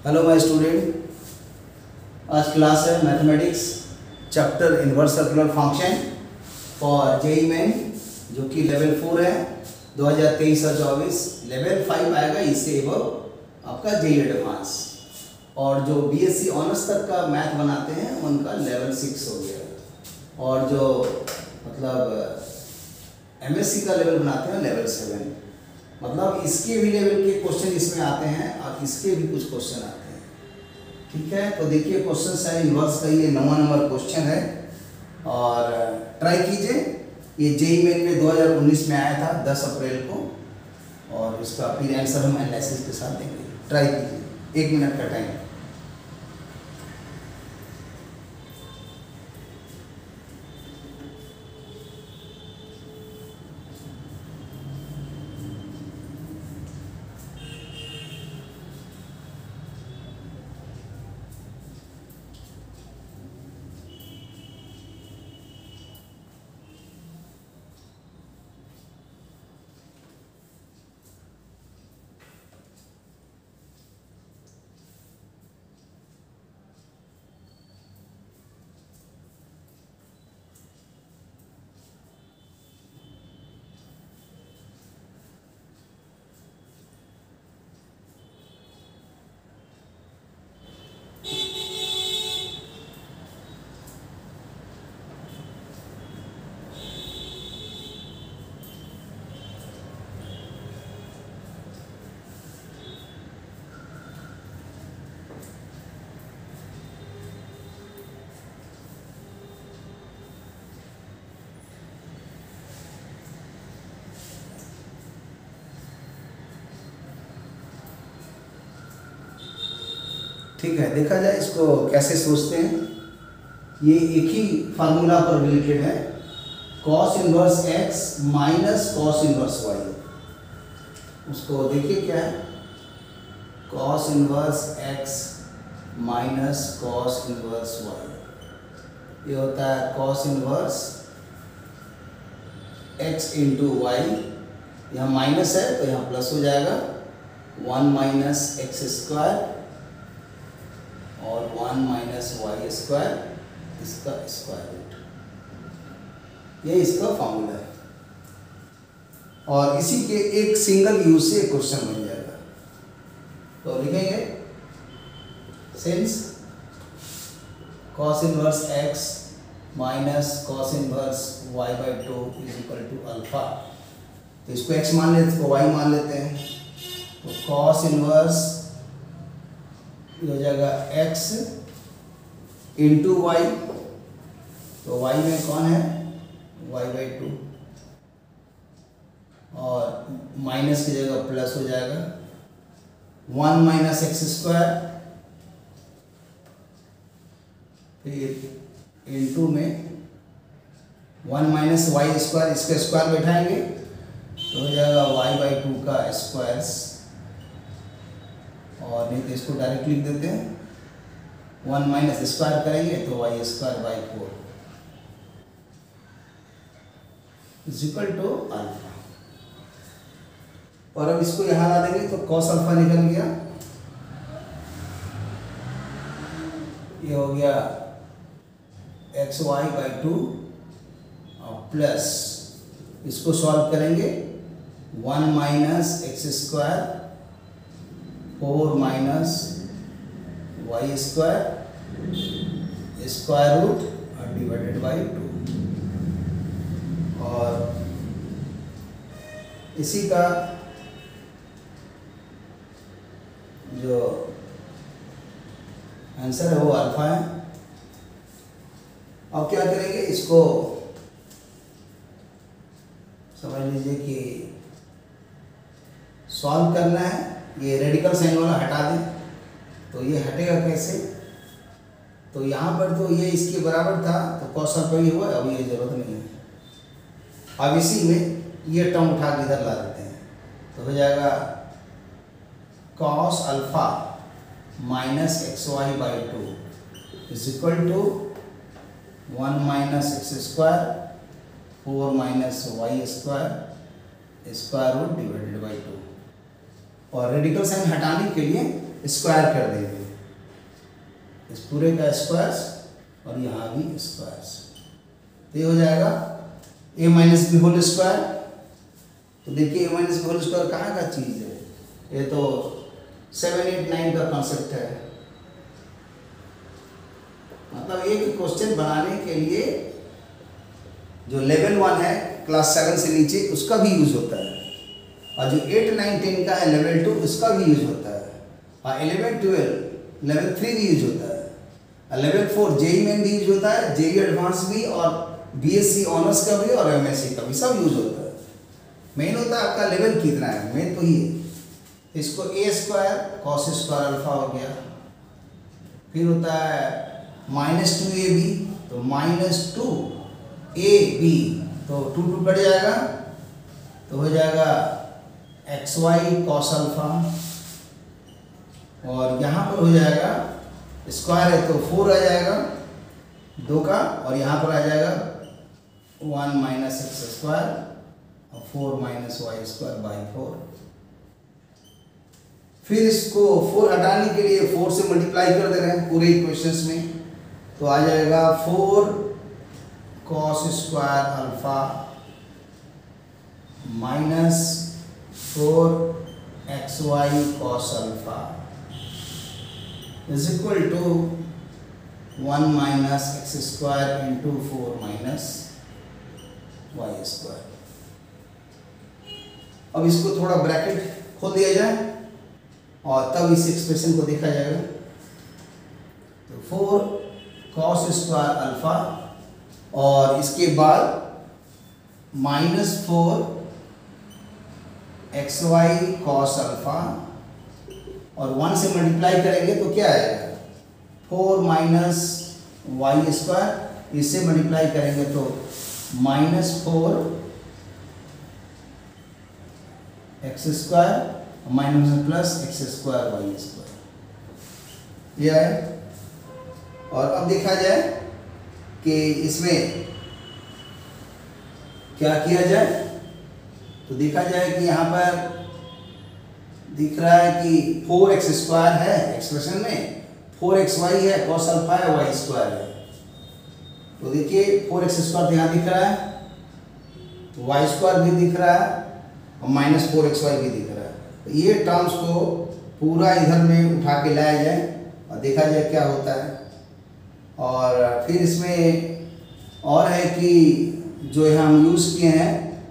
Hello my student, आज class है mathematics chapter inverse circular function for JEE main जो कि लेवल 4 है 2023 और 24। लेवल 5 आएगा इससे एबव आपका जेईई एडवांस, और जो बीएससी ऑनर्स तक का मैथ बनाते हैं उनका लेवल 6 हो गया, और जो मतलब एमएससी का लेवल बनाते हैं लेवल 7। मतलब इसके भी लेवल के क्वेश्चन इसमें आते हैं और इसके भी कुछ क्वेश्चन आते हैं। ठीक है, तो देखिए क्वेश्चन है इनवर्स का, ये 9वां नंबर क्वेश्चन है और ट्राई कीजिए। ये जेईई मेन में 2019 में आया था 10 अप्रैल को, और इसका फिर आंसर हम एनालिसिस के साथ देंगे। ट्राई कीजिए, 1 मिनट का टाइम। ठीक है, देखा जाए इसको कैसे सोचते हैं। ये एक ही फार्मूला पर रिलेटेड है, cos inverse x minus cos inverse y। उसको देखिए क्या है, cos inverse x minus cos inverse y। ये होता है cos inverse x into Y. यहाँ माइनस है तो यहाँ प्लस हो जाएगा, 1 माइनस एक्स स्क्वायर और 1 माइनस वाई स्क्वायर, इसका स्क्वायर रूट। ये इसका फॉर्मूला है, और इसी के एक सिंगल यूज से क्वेश्चन बन जाएगा। तो लिखेंगे since cos inverse x minus cos inverse y by 2 is equal to alpha. तो इसको x मान लेते हैं, इसको y मान लेते हैं। तो cos इनवर्स हो जाएगा x इंटू वाई। तो y में कौन है, y बाई 2, और माइनस की जगह प्लस हो जाएगा, 1 माइनस एक्स स्क्वायर, फिर इंटू में 1 माइनस वाई स्क्वायर, इसका स्क्वायर बैठाएंगे तो हो जाएगा y बाई 2 का स्क्वायर, और नहीं तो इसको डायरेक्ट लिख देते हैं, 1 माइनस स्क्वायर करेंगे तो Y square by 4 is equal to alpha. और अब इसको यहाँ ला देंगे तो cos अल्फा निकल गया। ये हो गया एक्स वाई बाई 2 और प्लस इसको सॉल्व करेंगे, 1 minus X square 4 minus Y square square root और डिवाइडेड बाई 2। और इसी का जो आंसर है वो अल्फा है। अब क्या करेंगे, इसको समझ लीजिए कि सॉल्व करना है। ये रेडिकल साइन वाला हटा दें, तो ये हटेगा कैसे, तो यहाँ पर तो ये इसके बराबर था तो cos अल्फा ही हुआ, अब ये जरूरत नहीं है। अब इसी में ये टर्म उठा के इधर ला देते हैं, तो हो जाएगा cos alpha minus X Y by 2 is equal to 1 minus X square 4 minus Y square square root divided by 2। और रेडिकल साइन हटाने के लिए स्क्वायर कर देंगे, इस पूरे का स्क्वायर और यहाँ भी स्क्वायर। तो ये हो जाएगा a minus B whole square. तो देखिए a minus B whole square कहाँ का चीज़ है, ये तो 7, 8, 9 का कॉन्सेप्ट है। मतलब एक क्वेश्चन बनाने के लिए जो लेवल 1 है क्लास 7 से नीचे उसका भी यूज होता है, और जो 8, 9, 10 का है लेवल 2 उसका भी यूज होता है, और 11, 12 लेवल 3 भी यूज होता है, और लेवल 4 जेई मेन भी यूज होता है, जेई एडवांस भी, और बीएससी ऑनर्स का भी और एमएससी का भी सब यूज होता है। मेन होता है आपका लेवल कितना है, मेन तो ही है। इसको ए स्क्वायर कॉस स्क्वायर अल्फा हो गया, फिर होता है -2ab, तो -2ab, तो 2 2 कट जाएगा, तो हो जाएगा xy कॉस अल्फा, और यहाँ पर हो जाएगा स्क्वायर है तो 4 आ जाएगा 2 का, और यहाँ पर आ जाएगा 1 माइनस एक्स स्क्वायर और 4 माइनस वाई स्क्वायर बाई 4। फिर इसको 4 हटाने के लिए 4 से मल्टीप्लाई कर दे रहे हैं पूरे इक्वेशंस में, तो आ जाएगा 4 cos square alpha minus 4 X Y cos alpha is equal to 1 minus X square into 4 minus Y square. अब इसको थोड़ा ब्रैकेट खोल दिया जाए और तब इस एक्सप्रेशन को देखा जाएगा। तो 4 कॉस स्क्वायर अल्फा, और इसके बाद -4 एक्स वाई कॉस अल्फा, और 1 से मल्टीप्लाई करेंगे तो क्या आएगा 4 माइनस वाई स्क्वायर, इससे मल्टीप्लाई करेंगे तो -4 X square minus plus X square Y square, यह है। और अब देखा जाए कि इसमें क्या किया जाए, तो देखा जाए कि यहाँ पर दिख रहा है कि 4x स्क्वायर है एक्सप्रेशन में, 4xy है, कॉस अल्फा है, वाई स्क्वायर है। तो देखिए 4x स्क्वायर यहाँ दिख रहा है, वाई स्क्वायर भी दिख रहा है, और -4xy भी दिख रहा है। तो ये टर्म्स को पूरा इधर में उठा के लाया जाए और देखा जाए क्या होता है। और फिर इसमें और है कि जो हम यूज़ किए हैं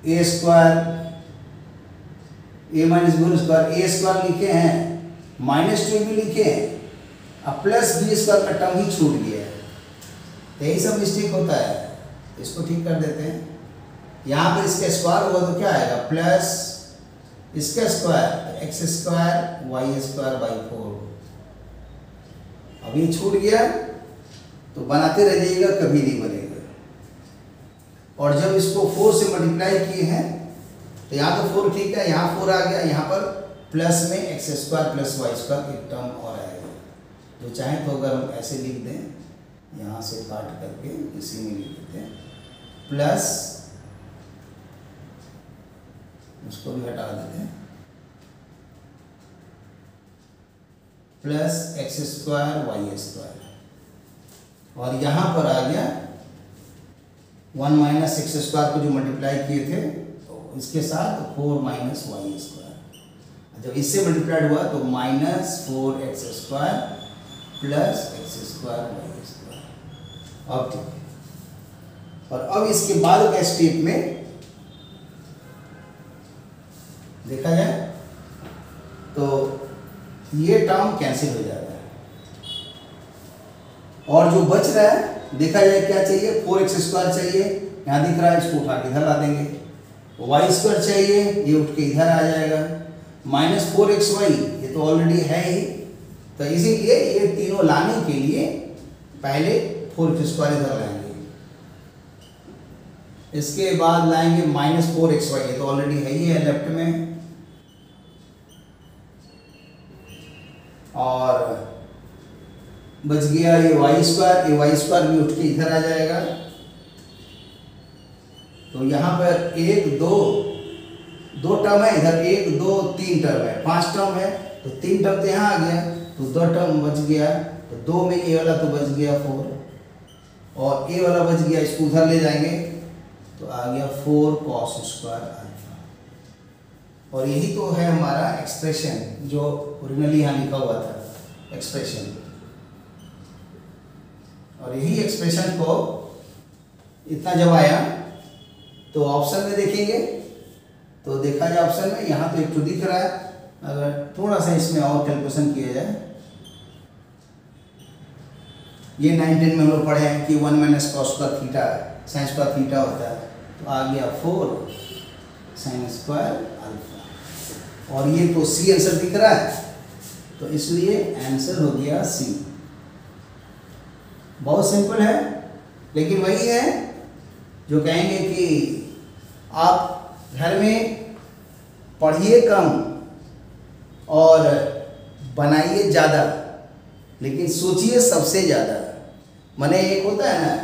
ए स्क्वायर, ए माइनस बी स्क्वायर, ए स्क्वायर लिखे हैं, -2 भी लिखे हैं, अब प्लस बी स्क्वायर का टर्म ही छूट गया है। तो यही सब मिस्टेक होता है, इसको ठीक कर देते हैं। यहाँ पर इसका स्क्वायर होगा तो क्या आएगा प्लस इसका square X square Y square by 4। अब ये छूट गया तो बनाते रह जाइएगा, कभी नहीं बनेगा। और जब इसको 4 से मल्टीप्लाई किए हैं तो यहाँ तो 4 ठीक है, यहाँ 4 आ गया, यहाँ पर प्लस में X square plus Y square एक टर्म और आएगा। जो चाहें तो अगर हम ऐसे लिख दें, यहाँ से काट करके इसी में लिख देते हैं, प्लस उसको भी हटा देते हैं, plus X square Y square, और यहाँ पर आ गया 1 माइनस एक्स स्क्वायर को जो मल्टीप्लाई किए थे तो इसके साथ 4 माइनस वाई स्क्वायर। जब इससे मल्टीप्लाइड हुआ तो -4 X square plus X square Y square. अब ठीक है। और अब इसके बाद का स्टेप में देखा जाए तो ये टर्म कैंसिल हो जाएगा, और जो बच रहा है देखा जाए क्या चाहिए, 4x स्क्वायर चाहिए, यहाँ दिख रहा है, इसको उठा के इधर ला देंगे। वाई स्क्वायर चाहिए, ये उठ के इधर आ जाएगा, -4xy ये तो ऑलरेडी है ही, तो इसीलिए ये तीनों लाने के लिए पहले 4x स्क्वायर इधर लाएंगे, इसके बाद लाएंगे -4xy, ये तो ऑलरेडी है ही है लेफ्ट में, और बच गया ये वाई स्क्वायर, ये वाई स्क्वायर भी उठ के इधर आ जाएगा। तो यहाँ पर 1 2 दो टर्म है, इधर 1 2 3 टर्म है, 5 टर्म है, तो 3 टर्म तो यहाँ आ गया, तो 2 टर्म बच गया, तो 2 में ए वाला तो बच गया 4 और ए वाला बच गया, इसको उधर ले जाएंगे तो आ गया 4 cos स्क्वायर अल्फा। और यही तो है हमारा एक्सप्रेशन जो ओरिजिनली यहाँ लिखा हुआ था एक्सप्रेशन। और यही एक्सप्रेशन को इतना जब आया तो ऑप्शन में देखेंगे तो देखा जाए ऑप्शन में यहाँ तो एक तो दिख रहा है, अगर थोड़ा सा इसमें और कैलकुलेशन किया जाए, ये 9-10 में हम लोग पढ़े हैं कि 1 minus cos square theta sine square theta होता है, तो आ गया 4 साइन स्क्वायर अल्फा। और ये तो सी आंसर दिख रहा है, तो इसलिए आंसर हो गया सी। बहुत सिंपल है, लेकिन वही है जो कहेंगे कि आप घर में पढ़िए कम और बनाइए ज़्यादा, लेकिन सोचिए सबसे ज़्यादा। माने एक होता है ना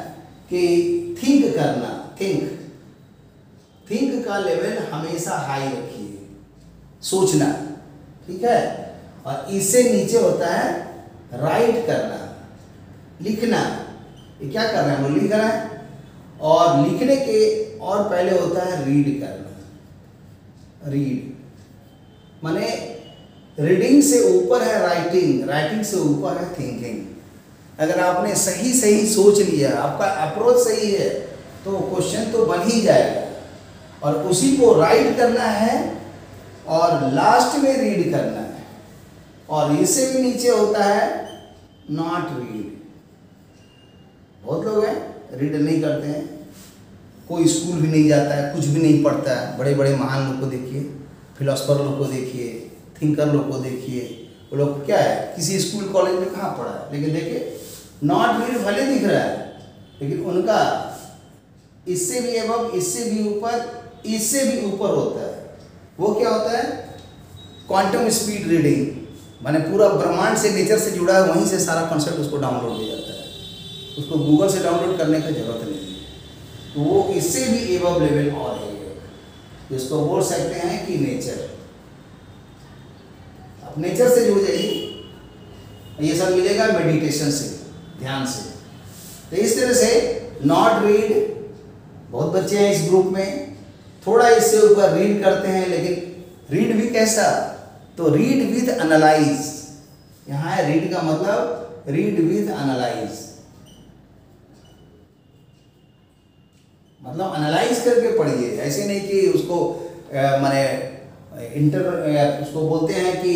कि थिंक करना, थिंक का लेवल हमेशा हाई रखिए, सोचना, ठीक है। और इससे नीचे होता है राइट करना, लिखना। ये क्या कर रहे हैं, हम लिख रहे हैं। और लिखने के और पहले होता है रीड करना। रीड माने रीडिंग से ऊपर है राइटिंग, राइटिंग से ऊपर है थिंकिंग। अगर आपने सही सही सोच लिया, आपका अप्रोच सही है, तो क्वेश्चन तो बन ही जाएगा। और उसी को राइट करना है और लास्ट में रीड करना है। और इससे भी नीचे होता है नॉट रीड। बहुत लोग हैं रीड नहीं करते हैं, कोई स्कूल भी नहीं जाता है, कुछ भी नहीं पढ़ता है। बड़े बड़े महान लोग को देखिए, फिलोसफर लोग को देखिए, थिंकर लोग को देखिए, वो लोग क्या है किसी स्कूल कॉलेज में कहाँ पढ़ा है, लेकिन देखिए नॉट रीड भले दिख रहा है, लेकिन उनका इससे भी एबव, इससे भी ऊपर, इससे भी ऊपर होता है। वो क्या होता है, क्वांटम स्पीड रीडिंग, माने पूरा ब्रह्मांड से, नेचर से जुड़ा है, वहीं से सारा कॉन्सेप्ट उसको डाउनलोड हो जाता है। उसको गूगल से डाउनलोड करने की जरूरत नहीं है। तो वो इससे भी एबव लेवल और है, जिसको बोल सकते हैं कि नेचर। अब नेचर से जुड़ जाइए, ये सब मिलेगा मेडिटेशन से, ध्यान से। तो इस तरह से नॉट रीड, बहुत बच्चे हैं इस ग्रुप में, थोड़ा इससे ऊपर रीड करते हैं, लेकिन रीड भी कैसा, तो रीड विद एनालाइज। यहाँ है रीड का मतलब रीड विद एनालाइज, मतलब एनालाइज करके पढ़िए। ऐसे नहीं कि उसको माने उसको बोलते हैं कि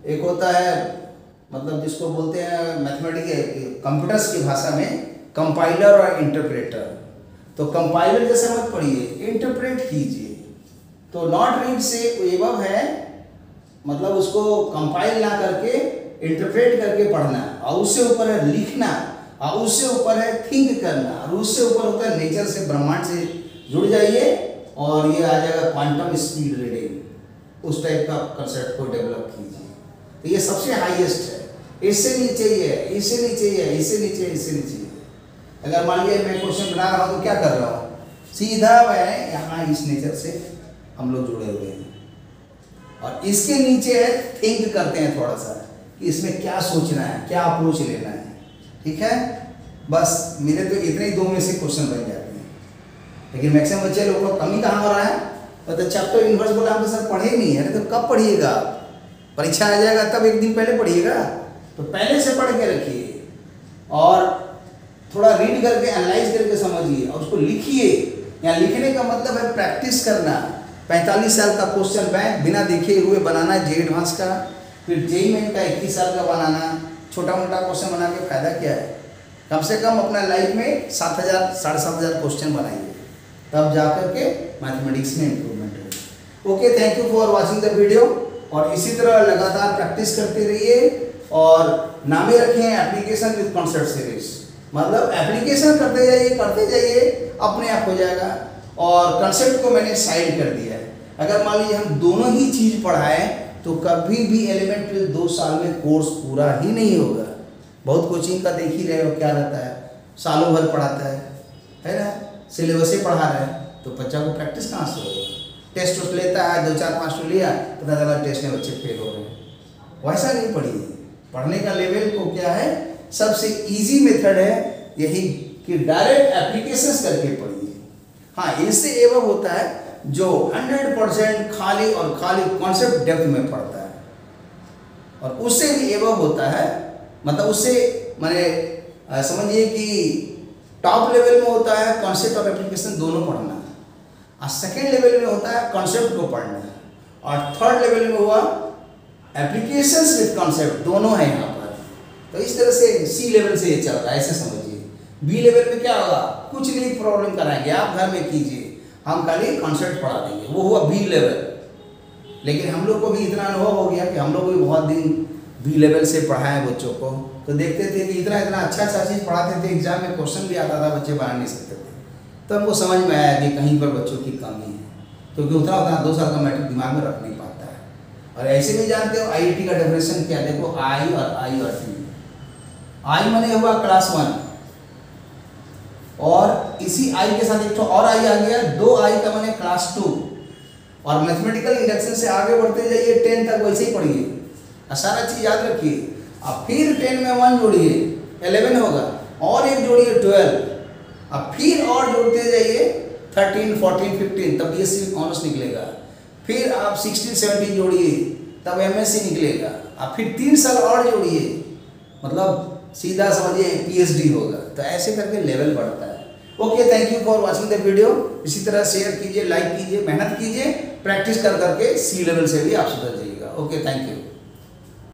एक होता है, मतलब जिसको बोलते हैं मैथमेटिक्स कंप्यूटर्स की भाषा में कंपाइलर और इंटरप्रेटर। तो कंपाइलर जैसे मत पढ़िए, इंटरप्रेट कीजिए। तो नॉट रीड से एबव है, मतलब उसको कंपाइल ना करके इंटरप्रेट करके पढ़ना, और उससे ऊपर है लिखना, और उससे ऊपर है थिंक करना, और उससे ऊपर होता है नेचर से, ब्रह्मांड से जुड़ जाइए और ये आ जाएगा क्वांटम स्पीड रीडिंग। उस टाइप का कंसेप्ट को डेवलप कीजिए। तो ये सबसे हाईएस्ट है। इससे नीचे ही है, इससे नीचे ही है, इससे नीचे, इससे नीचे ही है। अगर मान लिया मैं क्वेश्चन बना रहा हूँ तो क्या कर रहा हूँ, सीधा मैं यहाँ इस नेचर से हम लोग जुड़े हुए हैं। और इसके नीचे है थिंक करते हैं थोड़ा सा कि इसमें क्या सोचना है, क्या अप्रोच लेना है, ठीक है। बस मेरे तो इतने ही 2 में से क्वेश्चन बन जाते हैं, लेकिन मैक्सिमम बच्चे लोगों को कमी कहाँ हो रहा है, तो चैप्टर इनवर्स बोला हम तो सर पढ़े नहीं है। तो कब पढ़िएगा, परीक्षा आ जाएगा तब एक दिन पहले पढ़िएगा। तो पहले से पढ़ के रखिए और थोड़ा रीड करके एनालाइज करके समझिए और उसको लिखिए। यहाँ लिखने का मतलब है प्रैक्टिस करना। 45 साल का क्वेश्चन बैंक बिना देखे हुए बनाना जे एडवांस का, फिर जेई मेन का 21 साल का बनाना। छोटा मोटा क्वेश्चन बना के फायदा क्या है। कम से कम अपना लाइफ में 7,000 7,500 क्वेश्चन बनाइए, तब जाकर के मैथमेटिक्स में इम्प्रूवमेंट हो। Okay, thank you for watching the video. और इसी तरह लगातार प्रैक्टिस करते रहिए और नामे रखें एप्लीकेशन विद कॉन्सेप्ट सीरीज। मतलब एप्लीकेशन करते जाइए, अपने आप हो जाएगा। और कंसेप्ट को मैंने साइड कर दिया है। अगर मान लीजिए हम दोनों ही चीज़ पढ़ाएं तो कभी भी एलिमेंट्री 2 साल में कोर्स पूरा ही नहीं होगा। बहुत कोचिंग का देख ही रहे हो क्या रहता है, सालों भर पढ़ाता है ना, सिलेबस से पढ़ा रहा है, तो बच्चा को प्रैक्टिस कहाँ से होगा। टेस्ट उस लेता है, 2 4 5 तो लिया, पता चला टेस्ट में बच्चे फेल हो रहे हैं। वैसा नहीं पढ़िए। पढ़ने का लेवल को क्या है, सबसे इजी मेथड है यही कि डायरेक्ट एप्लीकेशंस करके पढ़िए। हाँ, इससे एवं होता है जो 100% खाली और खाली कॉन्सेप्ट डेप्थ में पढ़ता है, और उससे भी एवं होता है, मतलब उससे माने समझिए कि टॉप लेवल में होता है कॉन्सेप्ट और एप्लीकेशन दोनों पढ़ना, और सेकेंड लेवल में होता है कॉन्सेप्ट को पढ़ना, और थर्ड लेवल में हुआ एप्लीकेशंस विद कॉन्सेप्ट, दोनों है यहाँ पर। तो इस तरह से सी लेवल से ये चल रहा है, ऐसे समझिए। बी लेवल में क्या होगा, कुछ नहीं प्रॉब्लम कराएंगे, आप घर में कीजिए, हम खाली कॉन्सेप्ट पढ़ा देंगे, वो हुआ बी लेवल। लेकिन हम लोग को भी इतना अनुभव हो गया कि हम लोग भी बहुत दिन बी लेवल से पढ़ाए बच्चों को, तो देखते थे कि इतना अच्छा चीज़ पढ़ाते थे, एग्जाम में क्वेश्चन भी आता था, बच्चे बना नहीं सकते थे। तो हमको समझ में आया कि कहीं पर बच्चों की कमी है, क्योंकि उतना 2 साल का मैट्रिक दिमाग में रख नहीं पाता है। और ऐसे भी जानते हो IIT का डेफिनेशन क्या, देखो आई और टी। आई माने हुआ क्लास 1, और इसी आई के साथ एक तो और आई आ गया, 2 आई का माने क्लास 2। और मैथमेटिकल इंडक्शन से आगे बढ़ते जाइए 10 तक वैसे ही पढ़िए, सारा चीज़ याद रखिए। अब फिर 10 में 1 जोड़िए 11 होगा, और एक जोड़िए 12, अब फिर और जोड़ते जाइए 13 14 15, तब BSc ऑनर्स निकलेगा। फिर आप 16 17 जोड़िए, तब MSc निकलेगा। अब फिर 3 साल और जोड़िए, मतलब सीधा समझिए PhD होगा। तो ऐसे करके लेवल बढ़ता है। Okay, thank you for watching the video. इसी तरह शेयर कीजिए, लाइक कीजिए, मेहनत कीजिए, प्रैक्टिस कर करके सी लेवल से भी आप सुधर जाइएगा। Okay, thank you.